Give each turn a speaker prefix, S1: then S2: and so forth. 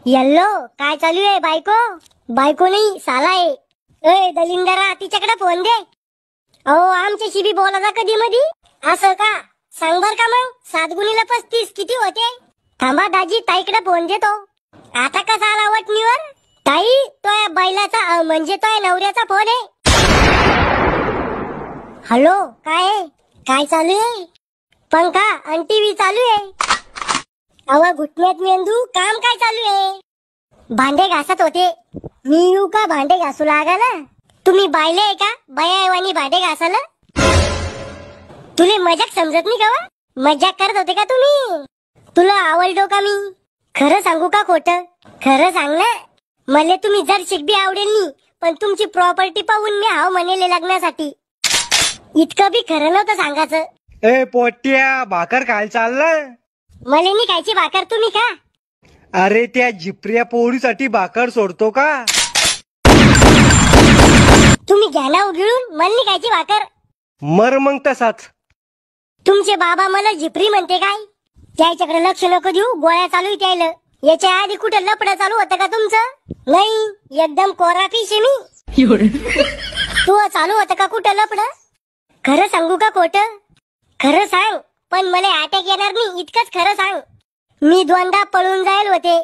S1: Yellow काय चालू आहे बायको? बायको नाही साला आहे. ए दलिंदरा तिच्याकडे फोन दे. अहो आमच्याशी बी बोलायचा कधी मधी. असं का? सांग बर का मग 7 गुणिले 35 किती होते? थांबा दाजी ताईकडे फोन देतो. आता कसा आला वटणीवर? ताई तो बैलाचा म्हणजे तो नवऱ्याचा फोन आहे. हॅलो काय चालू आहे? पंखा आणि टीव्ही चालू आहे. अव घुटण्यात मेंदू काम काय चालू आहे? भांडे घासत होते. मी येऊ का भांडे घासू लागायला? तुम्ही बायले आहे का बायावानी भांडे घासायला? तुले मजाक समजत नाही का? मजाक करत होते का तुम्ही? तुला आवडलो का मी? खरं सांगू का खोटं? खरं सांग ना. मला तुम्ही जर शिकबी आवडेल नी, पण तुमची प्रॉपर्टी पाहून मी हाव म्हणेले लग्नासाठी. इतकं बी खरं नव्हतं सांगायचं.
S2: ए पोट्या भाकर खायला चाललाय?
S1: मला नाही खायची भाकर, तुम्ही का?
S2: अरे त्या झिपऱ्या पोळीसाठी भाकर सोडतो का?
S1: तुम्ही घ्या ना उघडून, मला नाही खायची भाकर.
S2: मर मग तसाच.
S1: तुमचे बाबा मला झिपरी म्हणते काय? त्याच्याकडे लक्ष नको देऊ, गोळ्या चालू आहे त्याला. याच्या आधी कुठं लपडं चालू होतं का तुमचं? नाही, एकदम कोरा फिश आहे मी. तू चालू होतं का कुठं लपडं? खरं सांगू का खोटं? खरं सांग, पण मला अटॅक येणार नाही इतकंच खरं सांग. मी 2दा पळून जायल होते.